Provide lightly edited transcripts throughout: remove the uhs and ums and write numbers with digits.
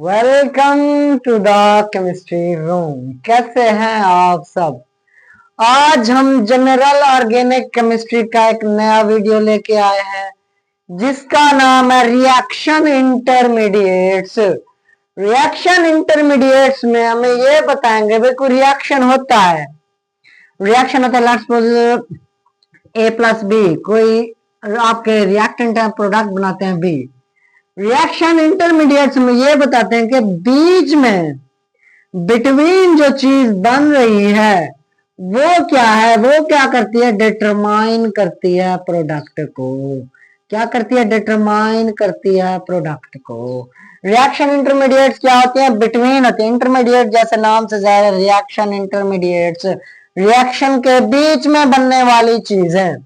Welcome to the chemistry room. कैसे हैं आप सब। आज हम जनरल ऑर्गेनिक केमिस्ट्री का एक नया वीडियो लेके आए हैं जिसका नाम है रिएक्शन इंटरमीडिएट्स। रिएक्शन इंटरमीडिएट्स में हमें ये बताएंगे भाई कोई रिएक्शन होता है। रिएक्शन होता है let's suppose A plus B, कोई आपके रिएक्टेंट है, प्रोडक्ट बनाते हैं बी। रिएक्शन इंटरमीडिएट्स में ये बताते हैं कि बीच में बिटवीन जो चीज बन रही है वो क्या है, वो क्या करती है, डिटरमाइन करती है प्रोडक्ट को। क्या करती है? डिटरमाइन करती है प्रोडक्ट को। रिएक्शन इंटरमीडिएट्स क्या होती है? बिटवीन होती है। इंटरमीडिएट जैसे नाम से जाहिर है, रिएक्शन इंटरमीडिएट्स रिएक्शन के बीच में बनने वाली चीजें,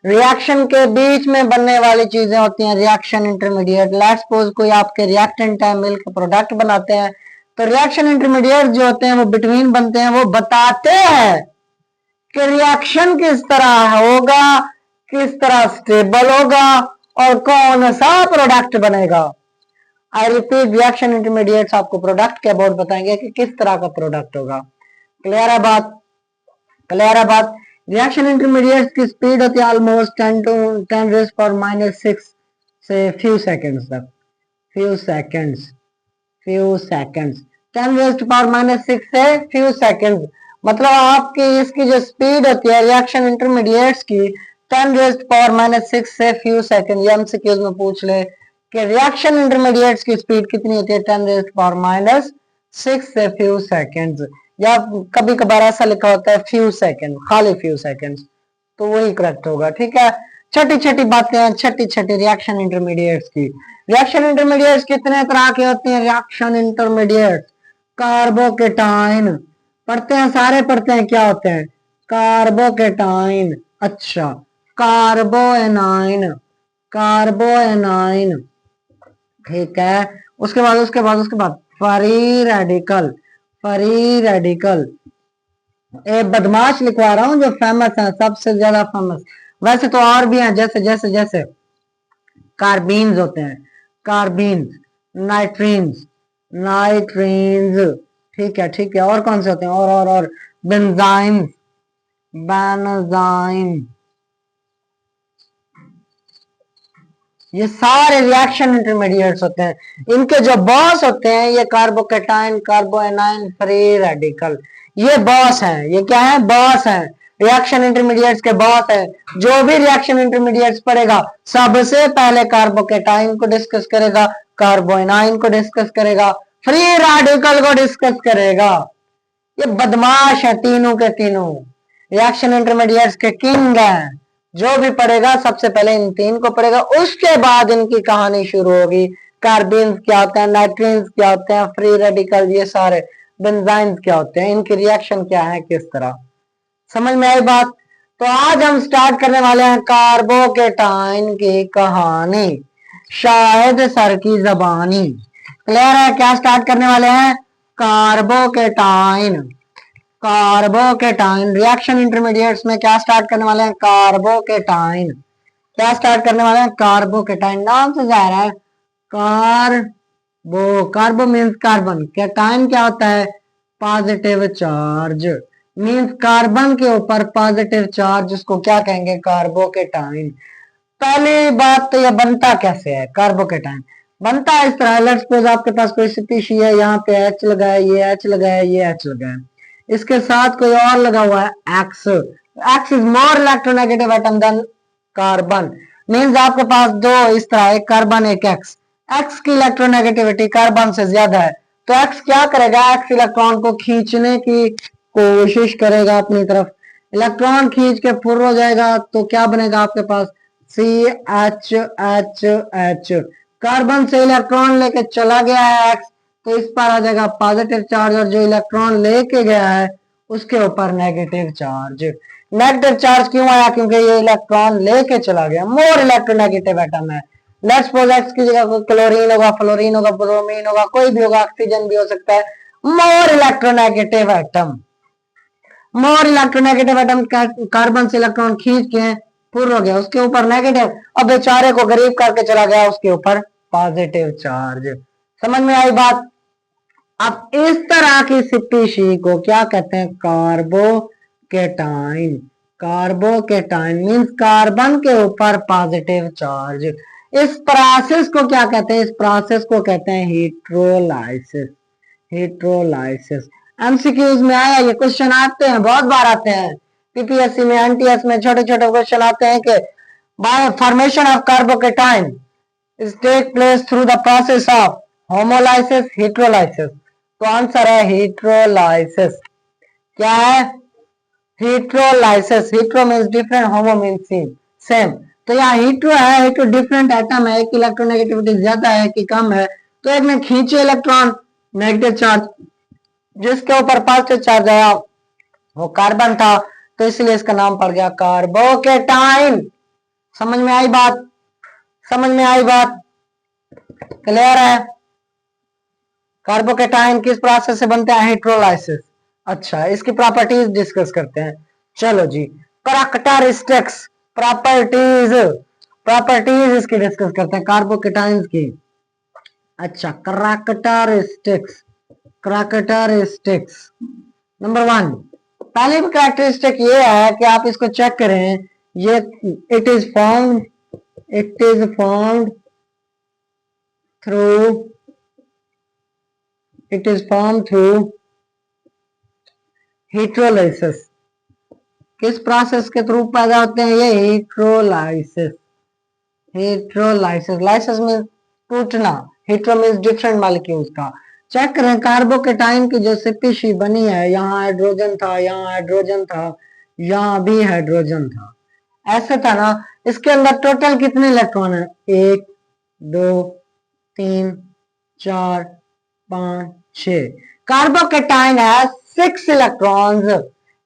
रिएक्शन के बीच में बनने वाली चीजें होती हैं रिएक्शन इंटरमीडिएट। लेट्स सपोज कोई आपके रिएक्टेंट है, मिल्क प्रोडक्ट बनाते हैं, तो रिएक्शन इंटरमीडिएट जो होते हैं वो बिटवीन बनते हैं, वो बताते हैं कि रिएक्शन किस तरह होगा, किस तरह स्टेबल होगा और कौन सा प्रोडक्ट बनेगा। आई रिपीट, रिएक्शन इंटरमीडिएट्स आपको प्रोडक्ट के अबाउट बताएंगे कि किस तरह का प्रोडक्ट होगा। क्लियर है बात? क्लियर है बात? रिएक्शन इंटरमीडिएट्स की स्पीड होती है ऑलमोस्ट 10 रेज़ पावर माइनस 6 से फ्यू सेकंड्स तक। Few seconds 10 rays power minus 6 से फ्यू सेकंड्स, मतलब आपकी इसकी जो स्पीड होती है रिएक्शन इंटरमीडिएट्स की 10 रेज़ पावर माइनस 6 से फ्यू सेकंड। ये एमसीक्यूज में पूछ ले कि रिएक्शन इंटरमीडिएट्स की स्पीड कितनी होती है, 10 रेज़ पावर माइनस 6 से फ्यू सेकंड्स, या कभी कभार ऐसा लिखा होता है फ्यू सेकंड, खाली फ्यू सेकंड्स, तो वही करेक्ट होगा। ठीक है, छोटी छोटी बातें हैं, छोटी छोटी रिएक्शन इंटरमीडिएट्स की। रिएक्शन इंटरमीडिएट्स कितने तरह के होते हैं? रिएक्शन इंटरमीडिएट्स कार्बोकेटाइन पढ़ते हैं, सारे पढ़ते हैं, क्या होते हैं? कार्बोकेटाइन, अच्छा कार्बोएनाइन, कार्बोएनाइन, ठीक है। उसके बाद फ्री रेडिकल, फ्री रेडिकल। ए बदमाश लिखवा रहा हूं जो फेमस है, सबसे ज्यादा फेमस। वैसे तो और भी हैं, जैसे जैसे जैसे कार्बीन्स होते हैं, कार्बीन्स, नाइट्रीन्स, नाइट्रीन्स, ठीक है ठीक है। और कौन से होते हैं? और बेंजाइम्स, बेंजाइम, ये सारे रिएक्शन इंटरमीडिएट्स होते हैं। इनके जो बॉस होते हैं ये कार्बोकेटाइन, कार्बोएनाइन, फ्री रेडिकल, ये बॉस हैं। ये क्या है? बॉस हैं, रिएक्शन इंटरमीडिएट्स के बॉस है। जो भी रिएक्शन इंटरमीडिएट्स पढ़ेगा सबसे पहले कार्बोकेटाइन को डिस्कस करेगा, कार्बोएनाइन को डिस्कस करेगा, फ्री रेडिकल को डिस्कस करेगा। ये बदमाश है तीनों के तीनों, रिएक्शन इंटरमीडिएट्स के किंग हैं। जो भी पढ़ेगा सबसे पहले इन तीन को पढ़ेगा, उसके बाद इनकी कहानी शुरू होगी। कार्बीन्स क्या होते हैं, नाइट्रीन्स क्या होते हैं, फ्री रेडिकल, ये सारे बेंजाइम्स क्या होते हैं, इनकी रिएक्शन क्या है, किस तरह। समझ में आई बात? तो आज हम स्टार्ट करने वाले हैं कार्बोकेटाइन की कहानी, शायद सर की जबानी। क्लियर है? क्या स्टार्ट करने वाले हैं? Carbocation, carbocation. रिएक्शन इंटरमीडिएट्स में क्या स्टार्ट करने वाले हैं? कार्बोकेटाइन। क्या स्टार्ट करने वाले हैं? कार्बोकेटाइन। नाम से जा रहा है कार्बो, कार्बो मीन्स कार्बन, केटाइन क्या होता है? पॉजिटिव चार्ज, मीन्स कार्बन के ऊपर पॉजिटिव चार्ज, उसको क्या कहेंगे? कार्बोकेटाइन। पहली बात तो ये बनता कैसे है? कार्बोकेटाइन बनता है इस तरह, लेट्स सपोज आपके पास कोई स्पीशी है, यहाँ पे H लगा है, ये H लगा है, ये H लगा है, इसके साथ कोई और लगा हुआ है X। X is more electronegative atom than carbon, means आपके पास दो इस तरह, एक कार्बन एक X। X की इलेक्ट्रोनेगेटिविटी कार्बन से ज्यादा है, तो X क्या करेगा? X इलेक्ट्रॉन को खींचने की कोशिश करेगा अपनी तरफ, इलेक्ट्रॉन खींच के फुर हो जाएगा, तो क्या बनेगा आपके पास? CH। कार्बन से इलेक्ट्रॉन लेके चला गया है X, तो इस पर आ जाएगा पॉजिटिव चार्ज, और जो इलेक्ट्रॉन लेके गया है उसके ऊपर नेगेटिव चार्ज। नेगेटिव चार्ज क्यों आया? क्योंकि ये इलेक्ट्रॉन लेके चला गया, मोर इलेक्ट्रोनेगेटिव एटम है। लेट्स सपोज X की जगह कोई क्लोरीन होगा, फ्लोरीन होगा, ब्रोमीन होगा, कोई भी होगा, ऑक्सीजन भी हो सकता है, मोर इलेक्ट्रोनेगेटिव एटम। मोर इलेक्ट्रोनेगेटिव एटम कार्बन से इलेक्ट्रॉन खींच के पूर्ण हो गया, उसके ऊपर नेगेटिव, अब बेचारे को गरीब करके चला गया उसके ऊपर पॉजिटिव चार्ज। समझ में आई बात। अब इस तरह की स्पीशीज को क्या कहते हैं? कार्बोकेटाइन। कार्बोकेटाइन मीन्स कार्बन के ऊपर पॉजिटिव चार्ज। इस प्रोसेस को क्या कहते हैं? इस प्रोसेस को कहते हैं हीट्रोलाइसिस। हीट्रोलाइसिस एमसीक्यूज में आया, ये क्वेश्चन आते हैं, बहुत बार आते हैं। पीपीएससी में, एनटीएस में छोटे छोटे क्वेश्चन आते हैं कि by formation of carbocation is take place through the process of homolysis, heterolysis. तो आंसर है हीट्रोलाइसिस। क्या है? Heterolysis. Hetero means different, homo means same. तो यहाँ हीट्रो है, हीट्रो डिफरेंट एटम है, एक इलेक्ट्रोनेगेटिविटी ज्यादा है कि कम है, तो एक ने खींचे इलेक्ट्रॉन नेगेटिव चार्ज, जिसके ऊपर पॉजिटिव चार्ज आया वो कार्बन था, तो इसलिए इसका नाम पड़ गया कार्बोकेटाइन। समझ में आई बात? समझ में आई बात? क्लियर है? कार्बोकेटाइन किस प्रोसेस से बनते हैं? हाइड्रोलाइसिस। अच्छा, इसकी प्रॉपर्टीज डिस्कस करते हैं। चलो जी, करैक्टरिस्टिक्स, प्रॉपर्टीज, प्रॉपर्टीज इसकी डिस्कस करते हैं कार्बोकेटाइन की। अच्छा, करैक्टरिस्टिक्स, करैक्टरिस्टिक्स नंबर 1, पहली करैक्टरिस्टिक ये है कि आप इसको चेक करें, ये इट इज फॉर्म्ड थ्रू हीट्रोलाइसिस। किस प्रोसेस के थ्रू पैदा होते हैं ये? हीट्रोलाइसिस। हीट्रोलाइसिस, लाइसिस मीन टूटना, हीट्रो मीन डिफरेंट मॉलिक्यूल्स का। चेक करें कार्बोकेटाइन की जो स्पीशी बनी है, यहाँ हाइड्रोजन था, यहाँ हाइड्रोजन था, यहाँ भी हाइड्रोजन था, ऐसे था ना। इसके अंदर टोटल कितने इलेक्ट्रॉन है? 1 2 3 4 5 6। कार्बोकेटाइन है 6 इलेक्ट्रॉन्स।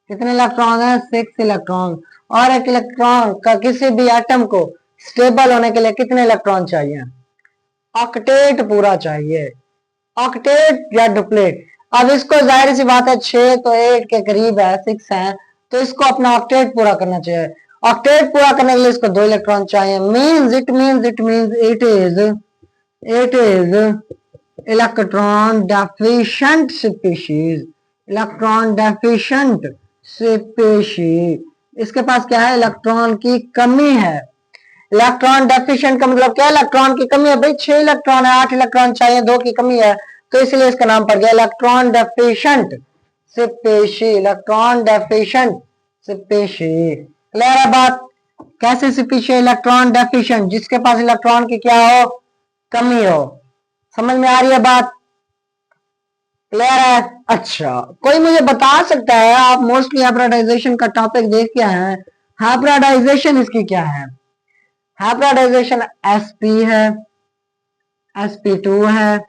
कितने इलेक्ट्रॉन है? 6 इलेक्ट्रॉन। और एक इलेक्ट्रॉन का किसी भी एटम को स्टेबल होने के लिए कितने इलेक्ट्रॉन चाहिए? ऑक्टेट पूरा चाहिए, ऑक्टेट या डुप्लेट। अब इसको जाहिर सी बात है 6 तो 8 के करीब है, 6 है, तो इसको अपना ऑक्टेट पूरा करना चाहिए। ऑक्टेट पूरा करने के लिए इसको 2 इलेक्ट्रॉन चाहिए। It is electron deficient species. Electron deficient species, इसके पास क्या है? इलेक्ट्रॉन की कमी है। इलेक्ट्रॉन डेफिशिएंट का मतलब क्या? इलेक्ट्रॉन की कमी है। भाई 6 इलेक्ट्रॉन है, 8 इलेक्ट्रॉन चाहिए, 2 की कमी है, तो इसलिए इसका नाम पड़ गया electron deficient species. Electron deficient species. Clear है बात? कैसे स्पीशीज इलेक्ट्रॉन डेफिशिएंट? जिसके पास इलेक्ट्रॉन की क्या हो? कमी हो। समझ में आ रही है बात? क्लियर है? अच्छा, कोई मुझे बता सकता है, आप मोस्टली हाइब्रिडाइजेशन का टॉपिक देख के हैं, हाइब्रिडाइजेशन इसकी क्या है? हाइब्रिडाइजेशन sp है, sp2 है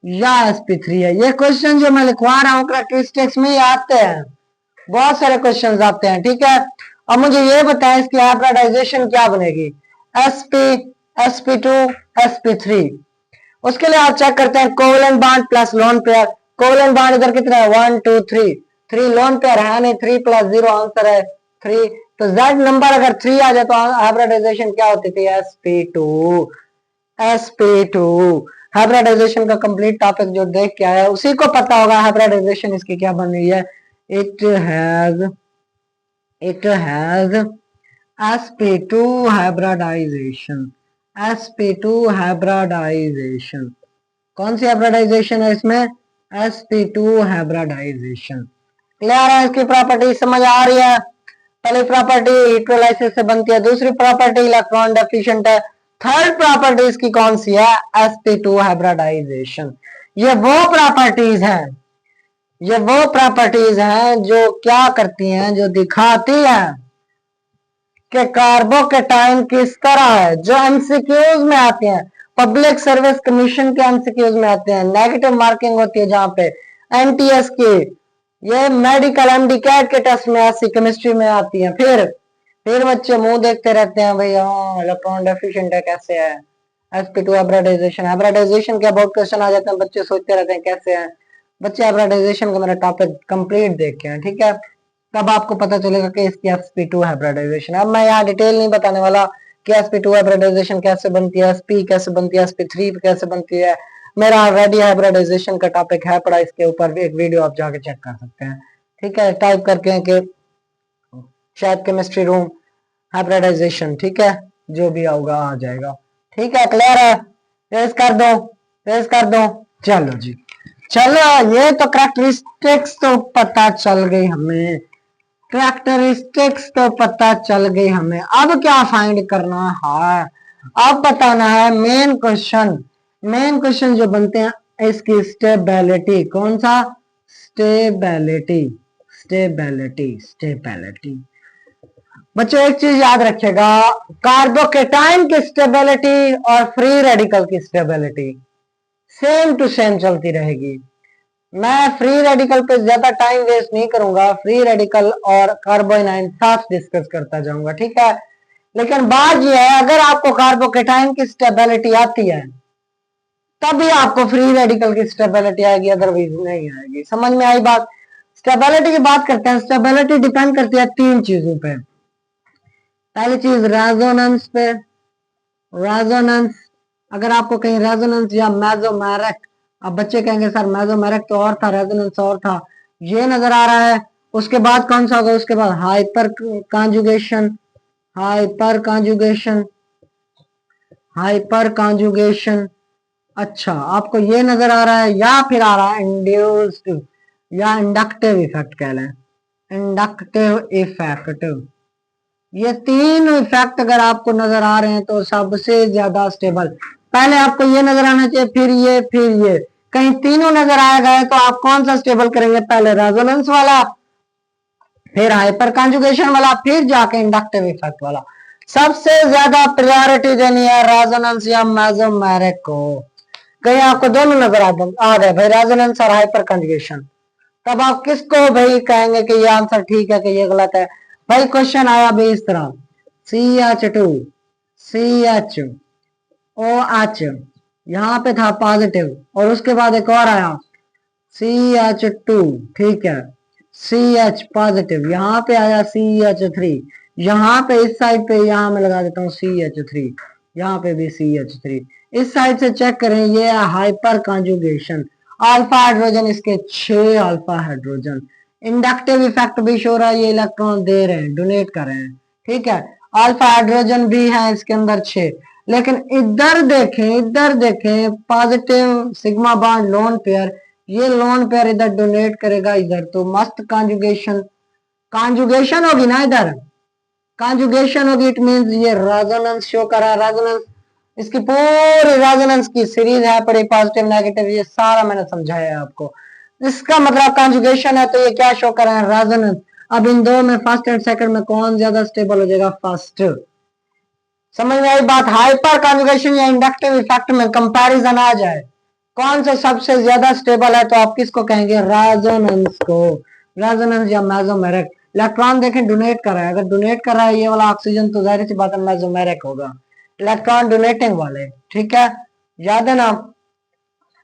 या sp3 है? ये क्वेश्चन जो मैं लिखवा रहा हूँ करैक्टरिस्टिक्स में आते हैं, बहुत सारे क्वेश्चन आते हैं, ठीक है। अब मुझे ये बताएं इसकी हाइब्रिडाइजेशन क्या बनेगी? sp, sp2, sp3। उसके लिए आप चेक करते हैं covalent bond plus lone pair. Covalent bond इधर कितना है? 1 2 3, 3 लोन पेयर है नहीं, 3 + 0 आंसर है 3। तो z नंबर अगर 3 आ जाए तो हाइब्रिडाइजेशन क्या होती थी? sp2। sp2 हाइब्रिडाइजेशन का कंप्लीट टॉपिक जो देख के आया उसी को पता होगा हाइब्रिडाइजेशन इसकी क्या बन रही है। It has sp2 hybridisation. sp2 hybridisation कौन सी हाइब्रिडाइजेशन है इसमें? sp2 hybridisation. क्लियर है? इसकी प्रॉपर्टी समझ आ रही है? पहली प्रॉपर्टी हीट्रोलाइसिस से बनती है, दूसरी प्रॉपर्टी इलेक्ट्रॉन डेफिशिएंट है, थर्ड प्रॉपर्टी इसकी कौन सी है? sp2 hybridisation. ये वो प्रॉपर्टीज हैं जो क्या करती हैं? जो दिखाती हैं कि कार्बोकेटाइन किस तरह है, जो एमसीक्यूज में आते हैं, पब्लिक सर्विस कमीशन के एमसीक्यूज में आते हैं, नेगेटिव मार्किंग होती है जहां पे, एनटीएस के, ये मेडिकल एमडी कैट के टेस्ट में ऐसी केमिस्ट्री में आती है। फिर बच्चे मुंह देखते रहते हैं, भाई हाँ इलेक्ट्रॉन डेफिशिएंट है, कैसे है? sp2 hybridisation. हाइब्रिडाइजेशन के बहुत क्वेश्चन आ जाते हैं, बच्चे सोचते रहते हैं कैसे है। बच्चे हाइब्रिडाइजेशन का मेरा टॉपिक कंप्लीट देख के हैं, ठीक है, तब आपको पता चलेगा कि इसकी sp2 हाइब्रिडाइजेशन। अब मैं यहाँ डिटेल नहीं बताने वाला कि sp2 हाइब्रिडाइजेशन कैसे बनती है, sp कैसे बनती है, sp3 कैसे बनती है, मेरा ऑलरेडी हाइब्रिडाइजेशन का टॉपिक है पड़ा, इसके ऊपर भी एक वीडियो आप जाके चेक कर सकते हैं। ठीक है, टाइप करके कि शायद केमिस्ट्री रूम हाइब्रिडाइजेशन, ठीक है, जो भी होगा आ जाएगा। ठीक है, क्लियर है? रेस कर दो, रेस कर दो। चलो जी, चलो, ये तो करेक्टरिस्टिक्स तो पता चल गई हमें, करेक्टरिस्टिक्स तो पता चल गई हमें। अब क्या फाइंड करना है? अब बताना है मेन क्वेश्चन। मेन क्वेश्चन जो बनते हैं इसकी स्टेबिलिटी। कौन सा? Stability, stability, stability. बच्चों एक चीज याद रखिएगा, कार्बोकेटाइन की स्टेबिलिटी और फ्री रेडिकल की स्टेबिलिटी सेम टू सेम चलती रहेगी। मैं फ्री रेडिकल पे ज्यादा टाइम वेस्ट नहीं करूंगा, फ्री रेडिकल और कार्बोनाइन साथ डिस्कस करता जाऊंगा, ठीक है। लेकिन बात यह है, अगर आपको कार्बोकेटाइन की स्टेबिलिटी आती है तभी आपको फ्री रेडिकल की स्टेबिलिटी आएगी, अदरवाइज नहीं आएगी। समझ में आई बात? स्टेबिलिटी की बात करते हैं। स्टेबिलिटी डिपेंड करती है तीन चीजों पे। पहली चीज रेजोनेंस पे, रेजोनेंस। अगर आपको कहीं रेजोनेंस या मेसोमेरिक, अब बच्चे कहेंगे सर मेसोमेरिक तो और था, रेजोनेंस और था, ये नजर आ रहा है, उसके बाद कौन सा होगा? उसके बाद hyper conjugation, hyper conjugation, hyper conjugation. अच्छा, आपको ये नजर आ रहा है, या फिर आ रहा है इंड्यूस्ड या इंडक्टिव इफेक्ट कह लें, इंडक्टिव इफेक्ट। ये तीन इफेक्ट अगर आपको नजर आ रहे हैं तो सबसे ज्यादा स्टेबल, पहले आपको ये नजर आना चाहिए, फिर ये, फिर ये। कहीं तीनों नजर आ गए तो आप कौन सा स्टेबल करेंगे? पहले रेजोनेंस वाला, फिर हाइपर कॉन्जुगेशन वाला, फिर जाके इंडक्टिव इफेक्ट वाला। सबसे ज्यादा प्रायोरिटी देनी है रेजोनेंस या मेसोमेरिक को। कहीं आपको दोनों नजर आ गए भाई, रेजोनेंस और हाइपर कॉन्जुगेशन, तब आप किसको भाई कहेंगे कि ये आंसर ठीक है कि ये गलत है? भाई क्वेश्चन आया भी इस तरह, CH2, CHOH, यहाँ पे था पॉजिटिव, और उसके बाद एक और आया CH2, ठीक है, CH पॉजिटिव, यहाँ पे आया CH3, यहाँ पे इस साइड पे, यहाँ मैं लगा देता हूँ CH3, यहाँ पे भी CH3। इस साइड से चेक करें, ये हाइपर कॉन्जुगेशन, अल्फा हाइड्रोजन, इसके 6 अल्फा हाइड्रोजन। इंडक्टिव इफेक्ट भी शो रहा है, ये इलेक्ट्रॉन दे रहे हैं, डोनेट कर रहे हैं, ठीक है। अल्फा हाइड्रोजन भी है इसके अंदर 6। लेकिन इधर देखें, इधर देखें, positive sigma bond lone pair, ये लोन पेयर इधर डोनेट करेगा, इधर तो मस्त कॉन्जुगेशन, कॉन्जुगेशन होगी ना, इधर कॉन्जुगेशन होगी, इट मींस ये रेजोनेंस शो कर रहा है। रेजोनेंस, इसकी पूरी रेजोनेंस की सीरीज है पड़ी, पॉजिटिव नेगेटिव, ये सारा मैंने समझाया है आपको। इसका मतलब कॉन्जुगेशन है तो ये क्या शो कर रहा है? रेजोनेंस। अब इन दो में फर्स्ट एंड सेकंड में कौन ज्यादा स्टेबल हो जाएगा? फर्स्ट। समझ में आई बात? हाइपर कॉन्जुगेशन या इंडक्टिव इफेक्ट में कंपैरिजन आ जाए, कौन सा सबसे ज्यादा स्टेबल है, तो आप किसको कहेंगे? रेजोनेंस को। रेजोनेंस या मेसोमेरिक। इलेक्ट्रॉन देखें डोनेट कर रहा है, अगर डोनेट कर रहा है ये वाला ऑक्सीजन तो जाहिर सी बात है मेसोमेरिक होगा, इलेक्ट्रॉन डोनेटिंग वाले, ठीक है, याद है ना।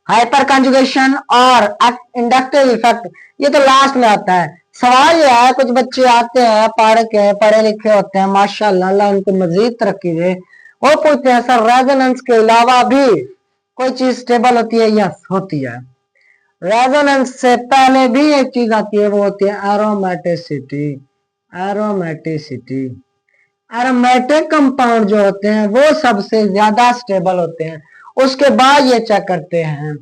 हाइपर कंजुगेशन और इंडक्टिव इफेक्ट ये तो लास्ट में आता है। सवाल ये है, कुछ बच्चे आते हैं पढ़ के, पढ़े लिखे होते हैं माशाल्लाह, अल्लाह उनको मजीद तरक्की दे, वो पूछते हैं सर रेजोनेंस के अलावा भी कोई चीज स्टेबल होती है? यस होती है। रेजोनेंस से पहले भी एक चीज आती है, वो होती है एरोमेटिसिटी। एरोमेटिसिटी, एरोमेटिक कंपाउंड जो होते हैं वो सबसे ज्यादा स्टेबल होते हैं, उसके बाद ये चेक करते हैं।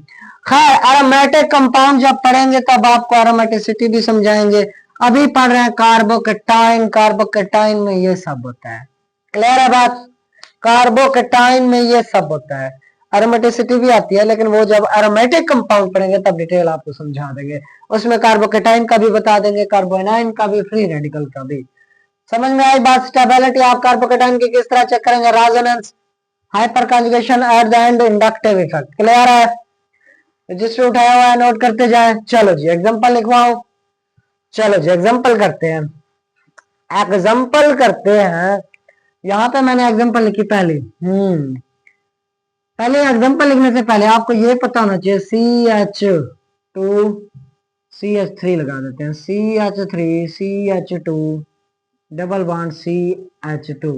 खैर, एरोमेटिक कंपाउंड जब पढ़ेंगे तब आपको एरोमेटिसिटी भी समझाएंगे। अभी पढ़ रहे हैं कार्बोकेटाइन, कार्बोकेटाइन में ये सब होता है। क्लियर है बात? कार्बोकेटाइन में ये सब होता है, एरोमेटिसिटी भी आती है, लेकिन वो जब एरोमेटिक कंपाउंड पढ़ेंगे तब डिटेल आपको समझा देंगे। उसमें कार्बोकेटाइन का भी बता देंगे, कार्बोनाइन का भी, फ्री रेडिकल का भी। समझ में आई बात? स्टेबिलिटी आप कार्बोकेटाइन की किस तरह चेक करेंगे? Resonance, hyper conjugation, at the end inductive effect. Clear है? रजिस्टर उठाया हुआ है, नोट करते जाए। चलो जी एग्जांपल लिखवाओ। चलो जी एग्जांपल करते हैं, एग्जांपल करते हैं। यहाँ पे मैंने एग्जांपल लिखी पहले। पहले एग्जांपल लिखने से पहले आपको ये पता होना चाहिए, CH2 CH3 लगा देते हैं, CH3 CH2 double bond CH2।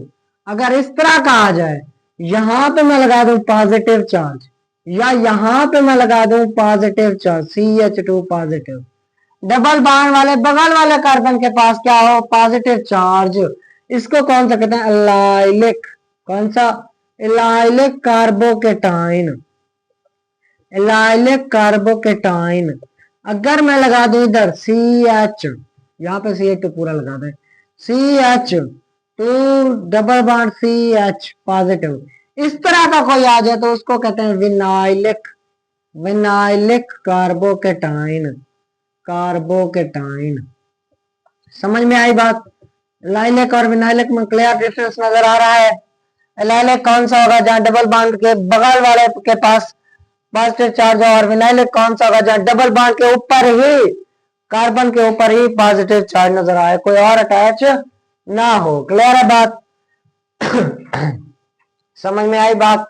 अगर इस तरह का आ जाए, यहां पे मैं लगा दूं पॉजिटिव चार्ज, या यहाँ पे मैं लगा दूं positive charge CH2 positive, double bond वाले बगल वाले कार्बन के पास क्या हो, पॉजिटिव चार्ज। इसको कौन सा कहते हैं, एलाइलिक। कौन सा, एलाइलिक कार्बोकेटाइन, एलाइलिक कार्बोकेटाइन। अगर मैं लगा दूं इधर CH, यहाँ पे CH2 पूरा लगा दें, CH2 double bond CH positive, इस तरह का कोई आ जाए तो उसको कहते हैं विनाइलिक, विनाइलिक कार्बोकेटाइन, कार्बोकेटाइन। समझ में आई बात। लाइलिक और विनाइलिक में क्लियर डिफरेंस नजर आ रहा है। लाइलिक कौन सा होगा, जहां डबल बॉन्ड के बगल वाले के पास पॉजिटिव चार्ज हो, और विनाइलिक कौन सा होगा, जहां डबल बॉन्ड के ऊपर ही, कार्बन के ऊपर ही पॉजिटिव चार्ज नजर आए, कोई और अटैच ना हो। क्लियर है बात। समझ में आई बात,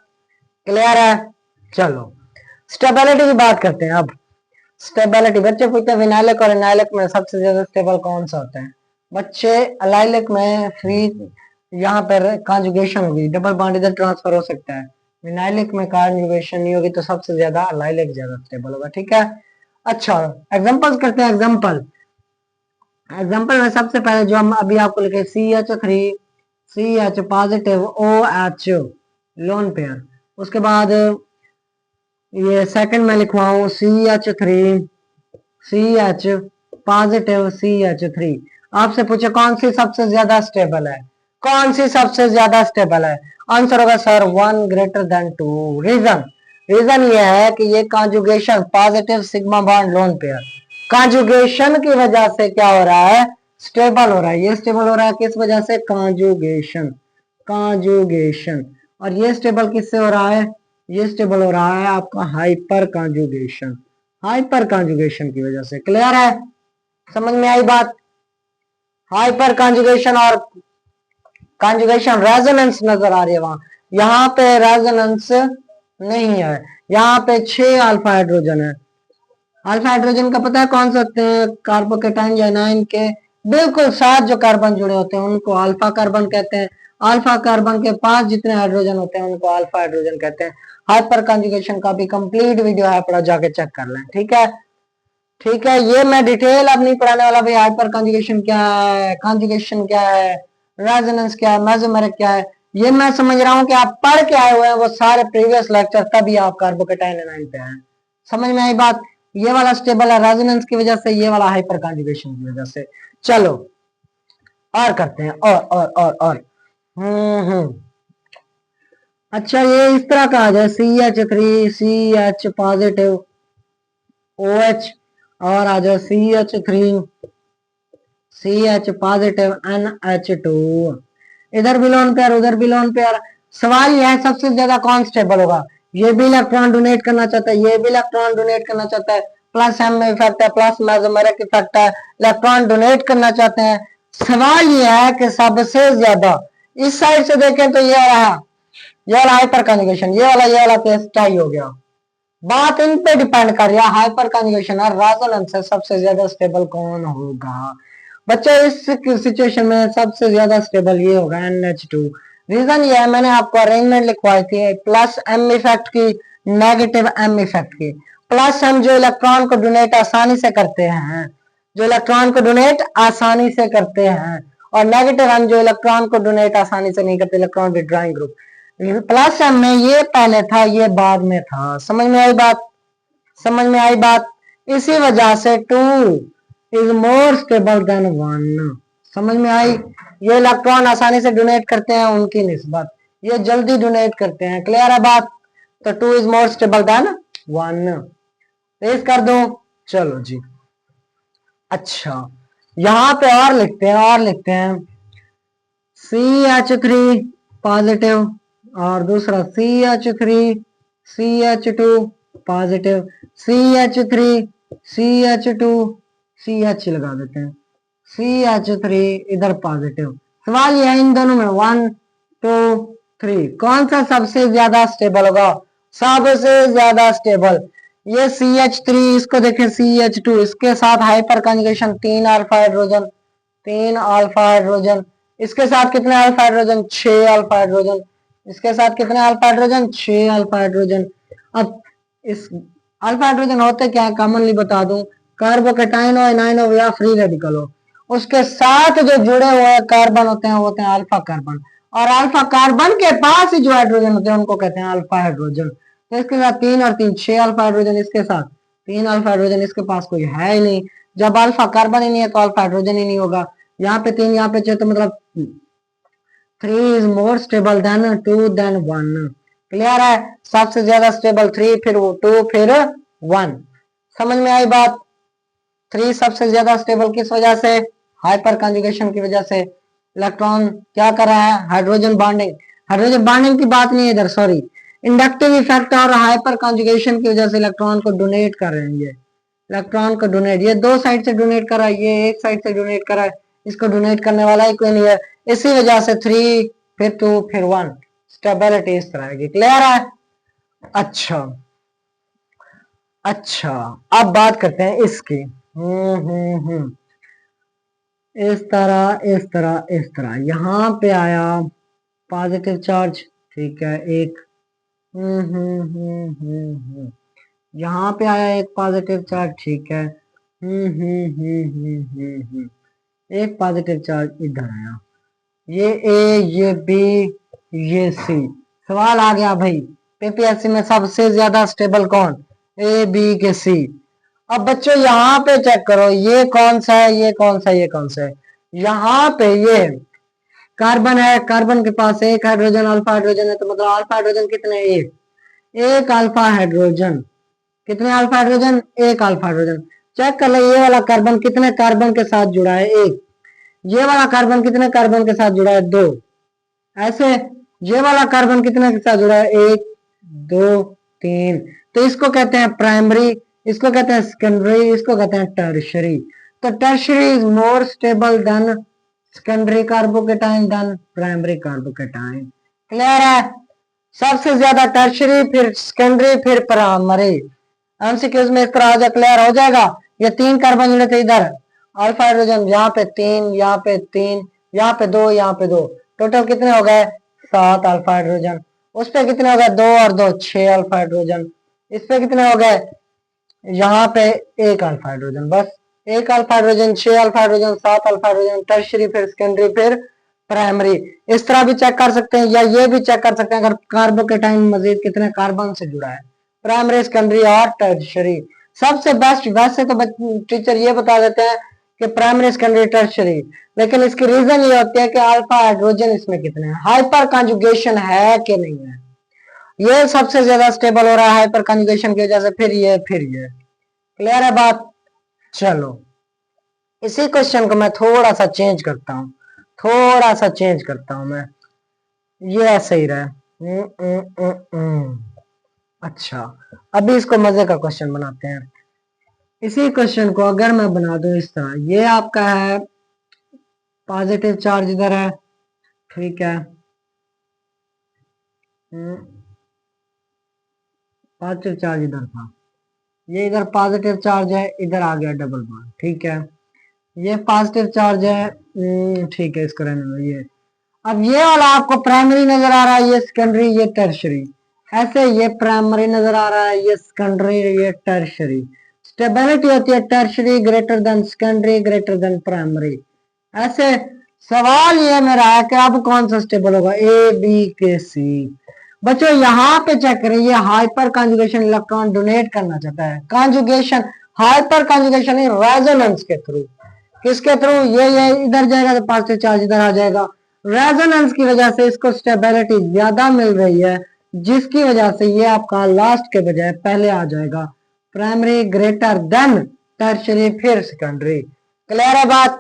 क्लियर है। चलो स्टेबिलिटी की बात करते हैं अब। स्टेबिलिटी, बच्चे पूछते हैं विनाइलिक और एनाइलिक में सबसे ज्यादा स्टेबल कौन सा होता है। बच्चे एलाइलिक में फ्री, यहाँ पर कॉन्जुगेशन होगी, डबल बॉन्ड इधर ट्रांसफर हो सकता है। विनाइलिक में कॉन्जुगेशन नहीं होगी तो सबसे ज्यादा एलाइलिक ज्यादा स्टेबल होगा। ठीक है, अच्छा एग्जांपल्स करते हैं। एग्जांपल में सबसे पहले जो हम अभी आपको लिखे CH3 CH positive OH lone pair, उसके बाद ये सेकंड में लिखवाऊं CH3 CH पॉजिटिव CH3। आपसे पूछे कौन सी सबसे ज्यादा स्टेबल है, कौन सी सबसे ज्यादा स्टेबल है, आंसर होगा सर 1 ग्रेटर देन 2। रीजन ये है कि ये conjugation positive sigma bond lone pair, conjugation की वजह से क्या हो रहा है, स्टेबल हो रहा है। ये स्टेबल हो रहा है किस वजह से, कॉन्जुगेशन, कॉन्जुगेशन। और ये स्टेबल किससे हो रहा है, ये स्टेबल हो रहा है आपका हाइपर कॉन्जुगेशन, हाइपर कॉन्जुगेशन की वजह से। क्लियर है, समझ में आई बात। हाइपर कॉन्जुगेशन और कॉन्जुगेशन रेजोनेंस नजर आ रही है वहां, यहाँ पे रेजोनेंस नहीं है, यहाँ पे 6 अल्फा हाइड्रोजन है। अल्फा हाइड्रोजन का पता है कौन से होते हैं, कार्बोकेटाइन या एनाइन के बिल्कुल साथ जो कार्बन जुड़े होते हैं उनको अल्फा कार्बन कहते हैं। अल्फा कार्बन के पास जितने हाइड्रोजन होते हैं उनको अल्फा हाइड्रोजन कहते हैं। हाइपर कॉन्जुगेशन का भी कंप्लीट वीडियो है, पड़ा जाके चेक कर लें। ठीक है, ठीक है, ये मैं डिटेल अब नहीं पढ़ाने वाला भाई। हाइपर कॉन्जुगेशन क्या है, कॉन्जुगेशन क्या है, रेजोनेंस क्या है, मेसोमेरिक क्या है, ये मैं समझ रहा हूँ कि आप पढ़ के आए हुए हैं वो सारे प्रीवियस लेक्चर, तभी आप कार्बोकेटाइन एनाइन पे हैं। समझ में आई बात। ये वाला स्टेबल है रेजोनेंस की वजह से, ये वाला हाइपर कॉन्जुगेशन की वजह से। चलो और करते हैं, और अच्छा ये इस तरह का आ जाए CH3 CH पॉजिटिव OH, और आ जाए CH3 CH पॉजिटिव NH2, इधर भी लोन पेयर उधर भी लोन पेयर। सवाल यह है सबसे ज्यादा कौन स्टेबल होगा। ये भी इलेक्ट्रॉन डोनेट करना चाहता है, ये भी इलेक्ट्रॉन डोनेट करना चाहता है, प्लस एम में इफेक्ट है, प्लस मेसोमेरिक इफेक्ट है, इलेक्ट्रॉन डोनेट करना चाहते हैं। सवाल यह है कि सबसे ज्यादा, इस साइड से देखें तो ये रहा, ये वाला हाइपर कॉन्जुगेशन, ये वाला केस टाई हो गया। बात इन पे डिपेंड कर रहा है, हाइपर कॉन्जुगेशन और रेजोनेंस से सबसे ज्यादा स्टेबल कौन होगा। बच्चे इस सिचुएशन में सबसे ज्यादा स्टेबल ये होगा NH2। रीजन ये है, मैंने आपको अरेंजमेंट लिखवाई थी, प्लस एम इफेक्ट की, नेगेटिव एम इफेक्ट की। प्लस एम जो इलेक्ट्रॉन को डोनेट आसानी से करते हैं, जो इलेक्ट्रॉन को डोनेट आसानी से करते हैं, और नेगेटिव एम जो इलेक्ट्रॉन को डोनेट आसानी से नहीं करते, electron withdrawing group. Plus M में ये पहले था ये बाद में था। समझ में आई बात, समझ में आई बात। इसी वजह से 2 इज मोर स्टेबल देन 1। समझ में आई। ये इलेक्ट्रॉन आसानी से डोनेट करते हैं उनकी निस्बत, ये जल्दी डोनेट करते हैं। क्लियर है बात। तो 2 इज मोर स्टेबल देन 1। पेश कर दो, चलो जी। अच्छा यहाँ पे और लिखते हैं CH3 पॉजिटिव, और दूसरा CH3 CH2 positive, CH3 CH2 CH लगा देते हैं, CH3 इधर पॉजिटिव। सवाल यह है इन दोनों में 1 2 3 कौन सा सबसे ज्यादा स्टेबल होगा, सबसे ज्यादा स्टेबल। ये CH3, इसको देखें CH2, इसके साथ hyper conjugation 3 alpha hydrogen, 3 alpha hydrogen, इसके साथ कितने अल्फा हाइड्रोजन, 6 अल्फा हाइड्रोजन, इसके साथ कितने अल्फा हाइड्रोजन, 6 अल्फा हाइड्रोजन। अब इस अल्फा हाइड्रोजन होते क्या है, कॉमनली बता दूं, कार्बोकेटाइन हो, एनाइन हो या फ्री रेडिकल हो, उसके साथ जो जुड़े हुए कार्बन होते हैं वो होते हैं अल्फा कार्बन, और अल्फा कार्बन के पास ही जो हाइड्रोजन होते हैं उनको कहते हैं अल्फा हाइड्रोजन। तो इसके साथ 3 और 3 6 अल्फा हाइड्रोजन, इसके साथ 3 अल्फा हाइड्रोजन, इसके पास कोई है ही नहीं। जब अल्फा कार्बन ही नहीं है तो अल्फा हाइड्रोजन ही नहीं होगा। यहाँ पे 3 यहाँ पे 6, तो मतलब 3 is more stable than 2 than 1। Clear है, सबसे ज्यादा स्टेबल 3, फिर वो 2, फिर 1। समझ में आई बात। 3 सबसे ज्यादा स्टेबल किस वजह से, हाइपर कंजुगेशन की वजह से। इलेक्ट्रॉन क्या कर रहा है, हाइड्रोजन बॉन्डिंग, हाइड्रोजन बॉन्डिंग की बात नहीं है इधर, सॉरी, इंडक्टिव इफेक्ट और हाइपर कंजुगेशन की वजह से इलेक्ट्रॉन को डोनेट कर रहे हैं। ये इलेक्ट्रॉन को डोनेट, ये 2 साइड से डोनेट कर रहा है, ये एक साइड से डोनेट कर रहा है, इसको डोनेट करने वाला ही कोई नहीं है। इसी वजह से 3 फिर 2 फिर 1, स्टेबिलिटी इस तरह की। क्लियर है। अच्छा अच्छा, अब बात करते हैं इसकी। इस तरह इस तरह इस तरह, यहाँ पे आया पॉजिटिव चार्ज, ठीक है, एक यहाँ पे आया एक पॉजिटिव चार्ज, ठीक है, एक पॉजिटिव चार्ज इधर आया, ये ए, ये बी, ये सी। सवाल आ गया भाई, पीपीएससी में सबसे ज्यादा स्टेबल कौन, ए, बी के सी। अब बच्चों यहाँ पे चेक करो, ये कौन सा है, ये कौन सा है, ये कौन सा है। यहाँ पे ये कार्बन है, कार्बन के पास एक हाइड्रोजन, अल्फा हाइड्रोजन है, तो मतलब अल्फा हाइड्रोजन कितने, एक अल्फा हाइड्रोजन। कितने अल्फा हाइड्रोजन, एक अल्फा हाइड्रोजन। चेक कर ले, ये वाला कार्बन कितने कार्बन के साथ जुड़ा है, एक। ये वाला कार्बन कितने कार्बन के साथ जुड़ा है, 2। ऐसे ये वाला कार्बन कितने के साथ जुड़ा है, 1 2 3। तो इसको कहते हैं प्राइमरी, इसको कहते हैं सेकेंडरी, इसको कहते हैं टर्शरी। तो tertiary is more stable than secondary carbocation than primary carbocation. Clear है, सबसे ज्यादा टर्शरी, फिर सेकेंडरी, फिर प्राइमरी। एमसीक्यूज में इस तरह आ जा, क्लियर हो जाएगा। ये 3 कार्बन जुड़े थे इधर, अल्फा हाइड्रोजन, यहाँ पे 3, यहाँ पे 3, यहाँ पे 2, यहाँ पे 2, टोटल कितने हो गए, 7 अल्फा हाइड्रोजन। उस पे कितने हो गए, 2 और 2 6 अल्फा हाइड्रोजन। इस पे कितने हो गए, यहाँ पे 1 अल्फा हाइड्रोजन, बस 1 alpha hydrogen, 6 alpha hydrogen, 7 alpha hydrogen, tertiary, फिर सेकेंडरी, फिर प्राइमरी। इस तरह भी चेक कर सकते हैं, या ये भी चेक कर सकते हैं, अगर कार्बोकेटाइन मजीद कितने कार्बन से जुड़ा है, प्राइमरी, सेकेंडरी और टर्शरी। सबसे बेस्ट वैसे तो टीचर ये बता देते हैं कि प्राइमरी, सेकेंडरी, टर्शरी, लेकिन इसकी रीजन ये होती है कि अल्फा हाइड्रोजन इसमें कितने हैं, हाइपर कंजुगेशन है कि नहीं है। ये सबसे ज्यादा स्टेबल हो रहा है हाइपर कंजुगेशन की वजह से, फिर ये, फिर ये। क्लियर है बात। चलो इसी क्वेश्चन को मैं थोड़ा सा चेंज करता हूँ, थोड़ा सा चेंज करता हूं मैं, ये ऐसे ही रहा। अच्छा, अभी इसको मजे का क्वेश्चन बनाते हैं। इसी क्वेश्चन को अगर मैं बना दूं इस तरह, ये आपका है पॉजिटिव चार्ज इधर है, ठीक है, पॉजिटिव चार्ज इधर था, ये इधर पॉजिटिव चार्ज है, इधर आ गया डबल बॉन्ड, ठीक है, ये पॉजिटिव चार्ज है, ठीक है, इसको रहने दो। ये अब ये वाला आपको प्राइमरी नजर आ रहा है, ये सेकेंडरी, ये टर्शरी। ऐसे ये प्राइमरी नजर आ रहा है, ये सेकेंडरी, ये टर्शरी। स्टेबिलिटी होती है tertiary greater than secondary greater than primary. ऐसे सवाल ये मेरा है कि अब कौन सा स्टेबल होगा, ए, बी के सी। बच्चों यहाँ पे चेक करें, ये हाइपर कंजुगेशन, इलेक्ट्रॉन डोनेट करना चाहता है, कंजुगेशन, हाइपर कंजुगेशन रेजोनेंस के थ्रू। किसके थ्रू, ये इधर जाएगा तो पॉजिटिव चार्ज इधर आ जाएगा। रेजोनेंस की वजह से इसको स्टेबिलिटी ज्यादा मिल रही है, जिसकी वजह से ये आपका लास्ट के बजाय पहले आ जाएगा, प्राइमरी ग्रेटर देन टर्शरी, फिर सेकेंडरी। क्लियर है बात।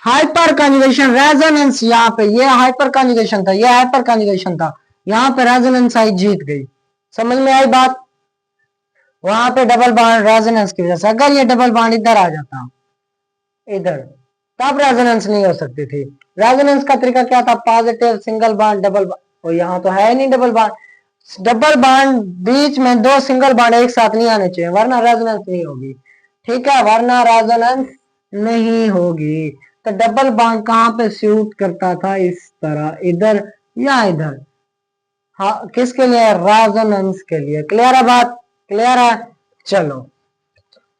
हाइपर कंजुगेशन रेजोनेंस, यहाँ पे ये हाइपर कंजुगेशन था, ये हाइपर कंजुगेशन था, यहाँ पे रेजोनेंस आई, जीत गई। समझ में आई बात। वहां पे डबल बॉन्ड रेजोनेंस की वजह से, अगर ये डबल बॉन्ड इधर आ जाता इधर, तब रेजोनेंस नहीं हो सकती थी। रेजोनेंस का तरीका क्या था, positive single bond double bond, और यहाँ तो है नहीं डबल बॉन्ड। डबल बॉन्ड बीच में 2 सिंगल बॉन्ड एक साथ नहीं आने चाहिए, वरना रेजोनेंस नहीं होगी, ठीक है, वरना रेजोनेंस नहीं होगी। तो डबल बॉन्ड कहाँ पे सूट करता था, इस तरह, इधर, या इधर, हाँ, किसके लिए, रेजोनेंस के लिए। क्लियर है बात। क्लियर है? चलो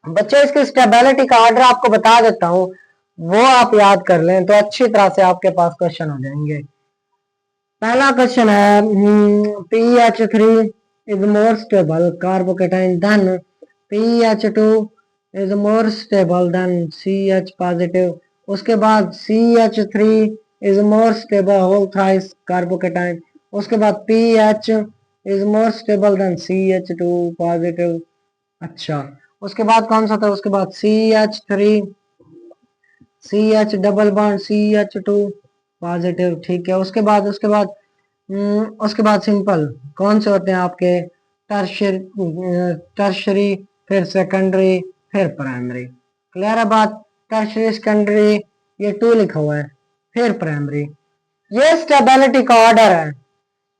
बच्चे इसकी स्टेबिलिटी का ऑर्डर आपको बता देता हूँ, वो आप याद कर लें तो अच्छी तरह से आपके पास क्वेश्चन हो जाएंगे। पहला क्वेश्चन है PH3 is more stable carbocation than PH2 is more stable than CH positive. उसके बाद CH3 is more stable whole thrice carbocation. उसके बाद PH is more stable than CH2 positive. अच्छा उसके बाद कौन सा था? उसके बाद CH3 CH double bond CH2 positive. ठीक है उसके बाद उसके बाद सिंपल कौन से होते हैं आपके? टर्शरी फिर सेकेंडरी फिर प्राइमरी। क्लियर है बात? टर्शरी सेकेंडरी ये 2 लिखा हुआ है, फिर प्राइमरी। ये स्टेबिलिटी का ऑर्डर है,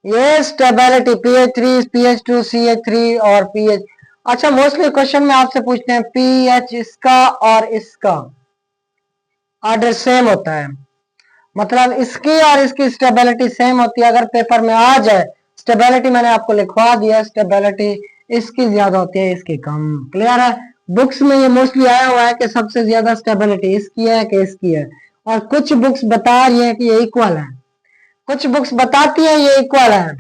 ये स्टेबिलिटी PH3 PH2 CH3 और PH। अच्छा मोस्टली क्वेश्चन में आपसे पूछते हैं PH इसका और इसका ऑर्डर सेम होता है, मतलब इसकी और इसकी स्टेबिलिटी सेम होती है। अगर पेपर में आ जाए स्टेबिलिटी मैंने आपको लिखवा दिया, स्टेबिलिटी इसकी ज्यादा होती है इसकी कम। क्लियर है? बुक्स में ये मोस्टली आया हुआ है कि सबसे ज्यादा स्टेबिलिटी इसकी है कि इसकी है, और कुछ बुक्स बता रही है कि ये इक्वल है, कुछ बुक्स बताती है ये इक्वल है,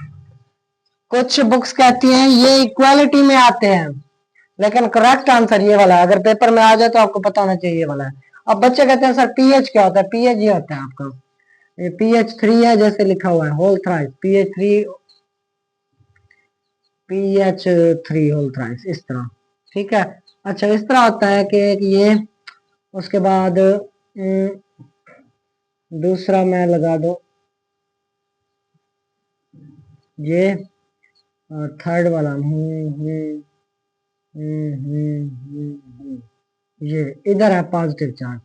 कुछ बुक्स कहती हैं ये इक्वालिटी में आते हैं। लेकिन करेक्ट आंसर ये वाला है, अगर पेपर में आ जाए तो आपको पता होना चाहिए ये वाला है। अब बच्चे कहते हैं सर PH क्या होता है? PH ये होता है आपका, ये PH3 है जैसे लिखा हुआ है whole thrice PH3 whole thrice इस तरह। ठीक है अच्छा इस तरह होता है कि ये, उसके बाद दूसरा मैं लगा दो ये थर्ड वाला ये इधर है positive charge,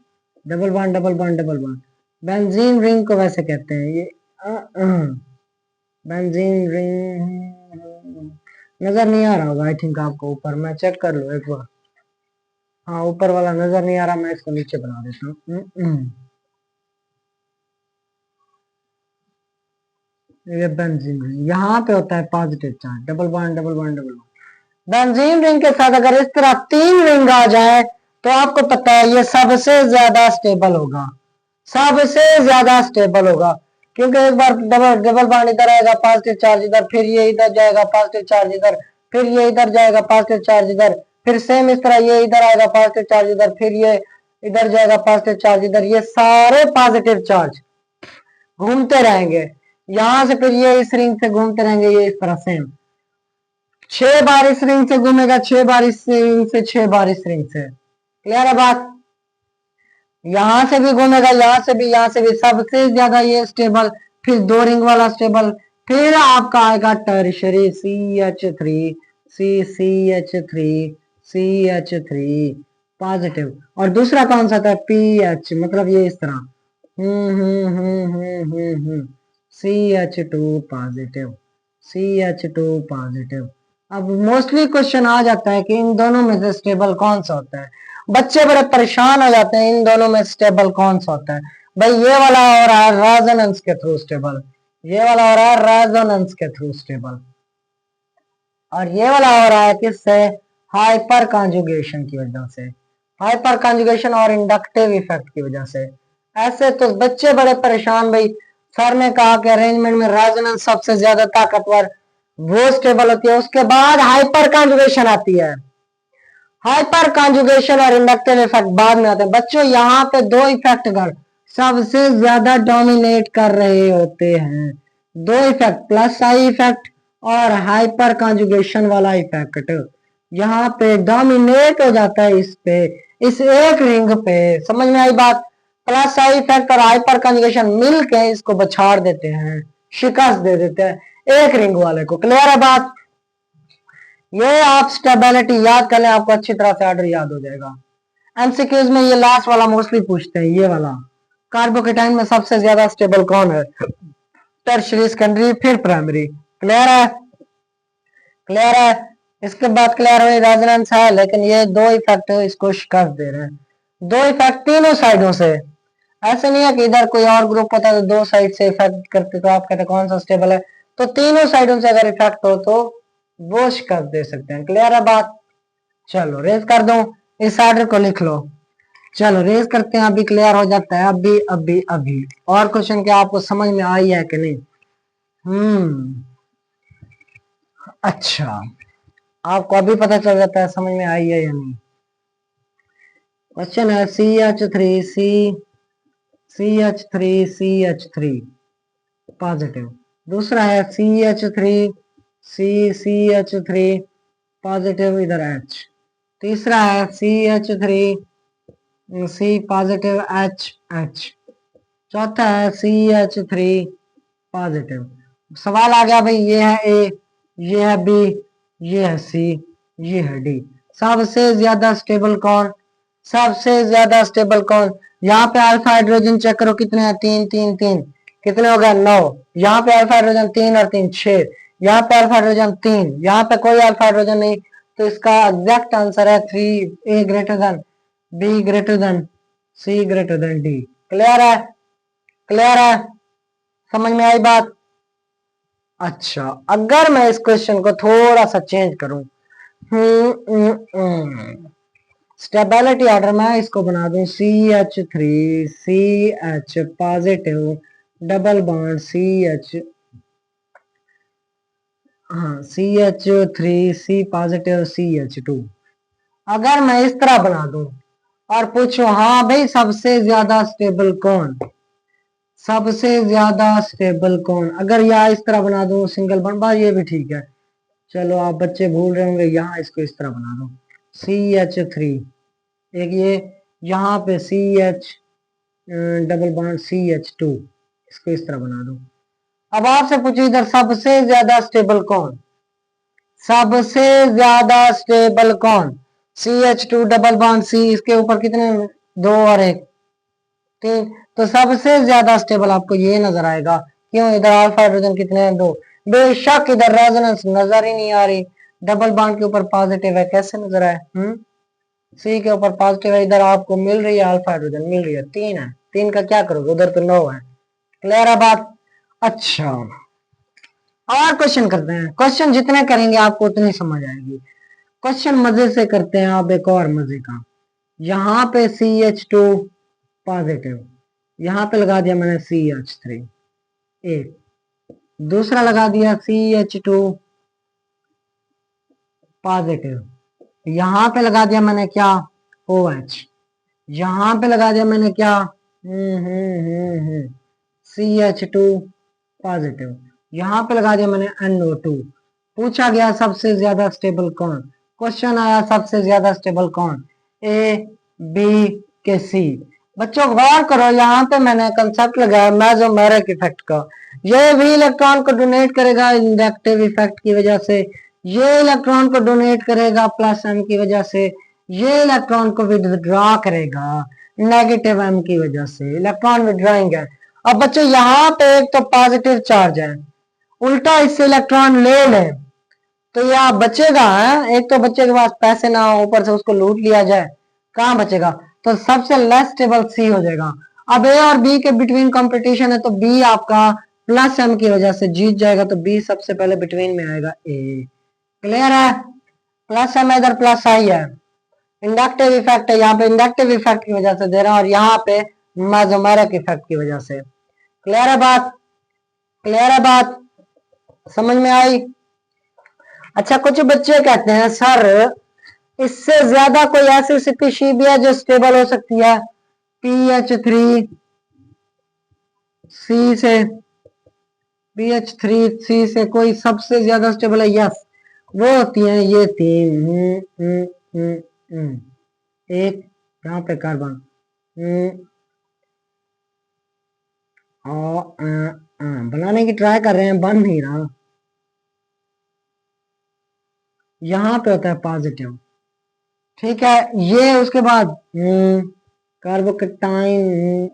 double bond double bond double bond. Benzene ring को वैसे कहते हैं ये बेंजीन रिंग। नजर नहीं आ रहा होगा आई थिंक आपको, ऊपर मैं चेक कर लूँ एक बार। हाँ ऊपर वाला नजर नहीं आ रहा, मैं इसको नीचे बना देता हूँ। ये बेंजीन रिंग यहाँ पे होता है positive charge, double bond double bond double bond. Benzene ring के साथ अगर इस तरह 3 रिंग आ जाए तो आपको पता है ये सबसे ज्यादा स्टेबल होगा, सबसे ज्यादा स्टेबल होगा। क्योंकि एक बार डबल डबल बॉन्ड इधर आएगा पॉजिटिव चार्ज इधर, फिर ये इधर जाएगा पॉजिटिव चार्ज इधर, फिर ये इधर जाएगा पॉजिटिव चार्ज इधर, फिर सेम इस तरह ये इधर आएगा पॉजिटिव चार्ज इधर, फिर ये इधर जाएगा पॉजिटिव चार्ज इधर। ये सारे पॉजिटिव चार्ज घूमते रहेंगे यहां से, फिर ये इस रिंग से घूमते रहेंगे ये इस तरह सेम 6 बार इस रिंग से घूमेगा, 6 बार इस रिंग से, 6 बार इस रिंग से। क्लियर है बात? यहां से भी घूमेगा, यहां से भी, यहां से भी, सबसे ज्यादा ये स्टेबल, फिर 2 रिंग वाला स्टेबल, फिर आपका आएगा tertiary CH3 CH3 CH3 positive. और दूसरा कौन सा था? PH, मतलब ये इस तरह CH2 पॉजिटिव CH2 पॉजिटिव। अब मोस्टली क्वेश्चन आ जाता है कि इन दोनों में से स्टेबल कौन सा होता है। बच्चे बड़े परेशान हो जाते हैं इन दोनों में स्टेबल कौन सा होता है। भाई ये वाला हो रहा है रेजोनेंस के थ्रू स्टेबल, ये वाला हो रहा है रेजोनेंस के थ्रू स्टेबल, और ये वाला हो रहा है किससे? हाइपर कॉन्जुगेशन की वजह से, हाइपर कॉन्जुगेशन और इंडक्टिव इफेक्ट की वजह से। ऐसे तो बच्चे बड़े परेशान, भाई सर ने कहा कि अरेंजमेंट में रेजोनेंस सबसे ज्यादा ताकतवर वो स्टेबल होती है, उसके बाद हाइपर कॉन्जुगेशन आती है। हाइपर कॉन्जुगेशन और इंडक्टिव इफेक्ट बाद में आते हैं। बच्चों यहाँ पे 2 इफेक्ट अगर सबसे ज्यादा डोमिनेट कर रहे होते हैं, 2 इफेक्ट, प्लस आई इफेक्ट और हाइपर कॉन्जुगेशन वाला इफेक्ट यहाँ पे डोमिनेट हो जाता है इस पे, इस एक रिंग पे। समझ में आई बात? प्लस आई इफेक्ट और हाइपर कॉन्जुगेशन मिलके इसको बछाड़ देते हैं, शिकस्त दे देते हैं एक रिंग वाले को। क्लियर है बात? ये आप स्टेबिलिटी याद कर लें, आपको अच्छी तरह से ऑर्डर याद हो जाएगा। एमसीक्यूज में ये लास्ट वाला मोस्टली पूछते हैं, ये वाला कार्बोकेटाइन में सबसे ज्यादा स्टेबल कौन है? टर्शरी सेकेंडरी फिर प्राइमरी। क्लियर है? क्लियर है? इसके बाद क्लियर हुई रेजोनेंस है, लेकिन ये 2 इफेक्ट इसको शिकस्त दे रहे हैं, 2 इफेक्ट तीनों साइडों से। ऐसे नहीं है कि इधर कोई और ग्रुप होता है तो 2 साइड से इफेक्ट करते तो आप कहते कौन सा स्टेबल है, तो तीनों साइडों से अगर इफेक्ट हो तो वॉश कर दे सकते हैं। क्लियर है बात? चलो रेज कर दो, इस ऑर्डर को लिख लो। चलो रेज करते हैं, अभी क्लियर हो जाता है। अभी अभी अभी और क्वेश्चन क्या आपको समझ में आई है कि नहीं? अच्छा, आपको अभी पता चल जाता है समझ में आई है या नहीं। क्वेश्चन है CH3 पॉजिटिव। दूसरा है CH3 पॉजिटिव, इधर H। तीसरा है CH3 पॉजिटिव H। चौथा है CH3 पॉजिटिव। सवाल आ गया भाई, ये है A, ये है B, ये है C, ये है D। सबसे ज्यादा स्टेबल कौन? सबसे ज्यादा स्टेबल कौन? यहाँ पे अल्फा हाइड्रोजन चेक करो, कितने हैं? 3 कितने हो गए? 9। यहाँ पे अल्फा हाइड्रोजन 3 और 3 6। यहाँ पे अल्फा हाइड्रोजन 3, यहाँ पे कोई अल्फा हाइड्रोजन नहीं, तो इसका एग्जैक्ट आंसर है 3, A greater than B greater than C greater than D। Clear है? क्लियर है? समझ में आई बात? अच्छा, अगर मैं इस क्वेश्चन को थोड़ा सा चेंज करूं, स्टेबिलिटी ऑर्डर में इसको बना दूं CH3 positive double bond CH3 positive CH2। अगर मैं इस तरह बना दूं और पूछूं, हाँ भाई सबसे ज्यादा स्टेबल कौन? सबसे ज्यादा स्टेबल कौन? अगर यहाँ इस तरह बना दूं सिंगल बॉन्ड, बात ये भी ठीक है। चलो आप बच्चे भूल रहे होंगे, यहाँ इसको इस तरह बना दो CH3, एक ये यहाँ पे CH डबल बॉन्ड CH2, इसको इस तरह बना दो। अब आपसे पूछो इधर सबसे ज्यादा स्टेबल कौन? सबसे ज्यादा स्टेबल कौन? CH2 डबल बॉन्ड C, इसके ऊपर कितने? 2 और 1 3। तो सबसे ज्यादा स्टेबल आपको ये नजर आएगा। क्यों? इधर अल्फा हाइड्रोजन कितने हैं? 2। बेशक इधर रेजोनेंस नजर ही नहीं आ रही, डबल बॉन्ड के ऊपर पॉजिटिव है, कैसे नजर आए? सी के ऊपर पॉजिटिव है, इधर आपको मिल रही है अल्फा हाइड्रोजन मिल रही है, 3 है। 3 का क्या करोगे? उधर तो 9 है। क्लियर है बात? अच्छा, और क्वेश्चन करते हैं। क्वेश्चन जितने करेंगे आपको उतनी समझ आएगी। क्वेश्चन मजे से करते हैं आप, एक और मजे का। यहाँ पे CH2 पॉजिटिव, यहाँ पे लगा दिया मैंने CH3, एक दूसरा लगा दिया CH2 पॉजिटिव, यहाँ पे लगा दिया मैंने क्या? OH। यहाँ पे लगा दिया मैंने क्या? CH2 पॉजिटिव, यहाँ पे लगा दिया मैंने NO2। पूछा गया सबसे ज्यादा स्टेबल कौन? क्वेश्चन आया सबसे ज्यादा स्टेबल कौन? A, B के C। बच्चों गौर करो, यहाँ पे मैंने कंसेप्ट लगाया मेसोमेरिक इफेक्ट का। ये भी इलेक्ट्रॉन को डोनेट करेगा इंडक्टिव इफेक्ट की वजह से, ये इलेक्ट्रॉन को डोनेट करेगा प्लस M की वजह से, ये इलेक्ट्रॉन को विड्रॉ करेगा नेगेटिव M की वजह से। इलेक्ट्रॉन विड्रॉइंग है। अब बच्चों यहाँ पे एक तो पॉजिटिव चार्ज है, उल्टा इससे इलेक्ट्रॉन ले लें तो यह बचेगा है? एक तो बच्चे के पास पैसे ना हो, ऊपर से उसको लूट लिया जाए, कहाँ बचेगा? तो सबसे लेस स्टेबल C हो जाएगा। अब A और B के बिटवीन कंपटीशन है, तो B आपका प्लस M की वजह से जीत जाएगा, तो B सबसे पहले बिटवीन में आएगा A। क्लियर है? प्लस M इधर प्लस I है, इंडक्टिव इफेक्ट है, यहाँ पे इंडक्टिव इफेक्ट की वजह से दे रहा हूं, और यहाँ पे मेसोमेरिक इफेक्ट की वजह से। क्लियर है बात? क्लियर है बात? समझ में आई? अच्छा, कुछ बच्चे कहते हैं सर इससे ज्यादा कोई ऐसी स्पीशीज भी है जो स्टेबल हो सकती है PH3C से? PH3C से कोई सबसे ज्यादा स्टेबल है? यस, वो होती है ये 3। एक यहाँ पे कार्बन बनाने की ट्राई कर रहे हैं, बन नहीं रहा। यहाँ पे होता है पॉजिटिव, ठीक है। ये उसके बाद कार्बोकटाइन,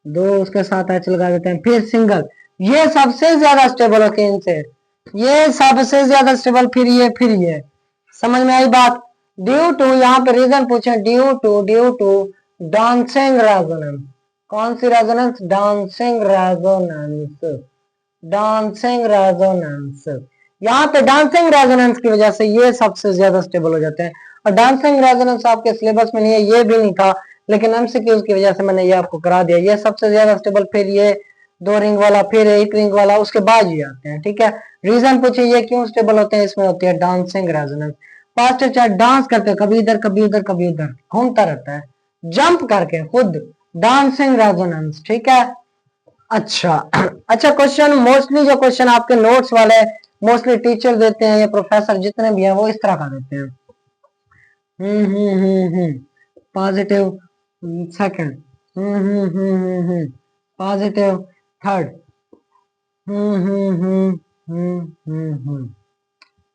दो उसके साथ H लगा देते हैं, फिर सिंगल। ये सबसे ज्यादा स्टेबल होते हैं इनसे, ये सबसे ज्यादा स्टेबल, फिर ये। समझ में आई बात? ड्यू टू, यहाँ पे रीजन पूछे, ड्यू टू डांसिंग रेजोनेंस। कौन सी resonance? Dancing resonance, dancing resonance. यहाँ पे डांसिंग रेजोनेंस की वजह से ये सबसे ज्यादा स्टेबल हो जाते हैं। और डांसिंग रेजोनेंस आपके सिलेबस में नहीं है, ये भी नहीं था, लेकिन एमसीक्यूज की वजह से मैंने ये आपको करा दिया। ये सबसे ज्यादा स्टेबल, फिर ये 2 रिंग वाला, फिर 1 रिंग वाला, उसके बाद ये आते हैं। ठीक है, रीजन पूछिए ये क्यों स्टेबल होते हैं? इसमें होती है डांसिंग रेजोनेंस। पास्टर चाहे डांस करके कभी इधर कभी उधर कभी उधर घूमता रहता है, जंप करके खुद, डांसिंग रेजोनेंस। ठीक है, अच्छा अच्छा क्वेश्चन, मोस्टली जो क्वेश्चन आपके नोट्स वाले मोस्टली टीचर देते हैं या प्रोफेसर जितने भी हैं वो इस तरह का देते हैं। Positive second, positive third,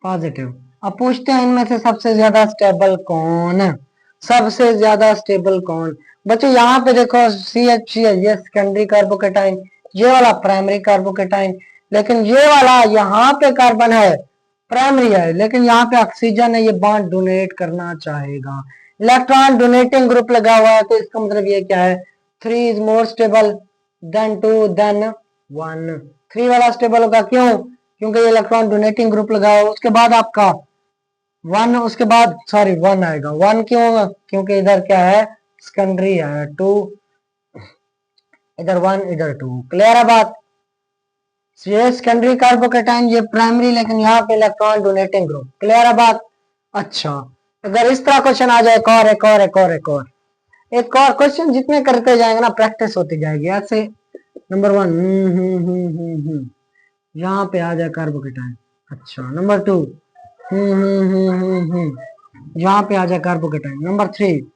positive. अब पूछते हैं इनमें से सबसे ज्यादा स्टेबल कौन है? सबसे ज्यादा स्टेबल कौन? बच्चों यहाँ पे देखो CH ये सेकेंडरी कार्बोकेटाइन, ये वाला प्राइमरी कार्बोकेटाइन, लेकिन ये वाला यहाँ पे कार्बन है प्राइमरी है, लेकिन यहाँ पे ऑक्सीजन है, ये बॉन्ड डोनेट करना चाहेगा। इलेक्ट्रॉन डोनेटिंग ग्रुप लगा हुआ है, तो इसका मतलब ये क्या है? 3 is more stable than 2 than 1। 3 वाला स्टेबल होगा, क्यों? क्योंकि ये इलेक्ट्रॉन डोनेटिंग ग्रुप लगा हुआ। उसके बाद आपका 1, उसके बाद सॉरी 1 आएगा। 1 क्यों होगा? क्योंकि इधर क्या है? सेकेंडरी है। 2 इधर 1 इधर 2। क्लियर है बात? ये सेकेंडरी कार्बोकेटाइन, ये प्राइमरी, लेकिन यहाँ पे इलेक्ट्रॉन डोनेटिंग ग्रुप। क्लियर है बात? अच्छा, अगर इस तरह क्वेश्चन आ जाए, एक और क्वेश्चन जितने करते जाएंगे ना प्रैक्टिस होती जाएगी। ऐसे नंबर 1 यहाँ पे आ जाए कार्बोकेटाइन। अच्छा, नंबर 2 यहाँ पे आ जाए कार्बोकेटाइन। नंबर 3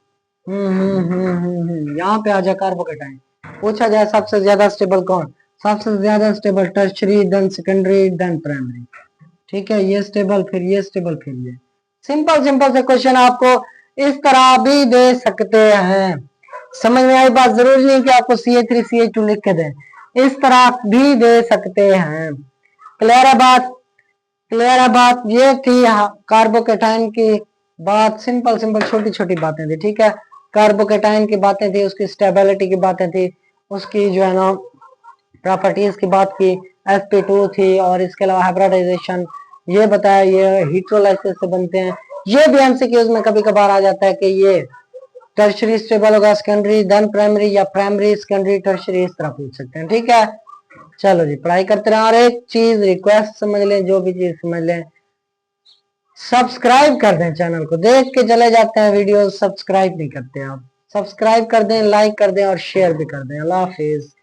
यहाँ पे आ जाए कार्बोकेटाइन। पूछा जाए सबसे ज्यादा स्टेबल कौन? सबसे ज्यादा stable tertiary, then secondary, then primary. ठीक है, ये स्टेबल, फिर ये स्टेबल, फिर ये। सिंपल सिंपल से क्वेश्चन आपको इस तरह भी दे सकते हैं। समझ में आई बात? जरूरी नहीं कि आपको CH3 CH2 लिख के दें, इस तरह भी दे सकते हैं। क्लियर है बात? क्लियर है बात? ये थी कार्बोकेटाइन की बात, सिंपल सिंपल छोटी छोटी बातें थी। ठीक है, कार्बोकेटाइन की बातें थी, उसकी स्टेबिलिटी की बातें थी, उसकी जो है ना प्रॉपर्टीज की बात की, sp2 थी, और इसके अलावा हाइब्रिडाइजेशन ये बताया, ये हीट्रोलाइसिस से बनते हैं। ये भी एमसीक्यूज में कभी कभार आ जाता है कि ये टर्शरी स्टेबल होगा, सेकेंडरी देन प्राइमरी, या प्राइमरी सेकेंडरी टर्शरी, इस तरह पूछ सकते हैं। ठीक है, चलो जी पढ़ाई करते रहे। और एक चीज रिक्वेस्ट समझ लें, जो भी चीज समझ लें, सब्सक्राइब कर दें। चैनल को देख के चले जाते हैं, वीडियो सब्सक्राइब नहीं करते आप। सब्सक्राइब कर दें, लाइक कर दें और शेयर भी कर दें। अल्लाह हाफिज।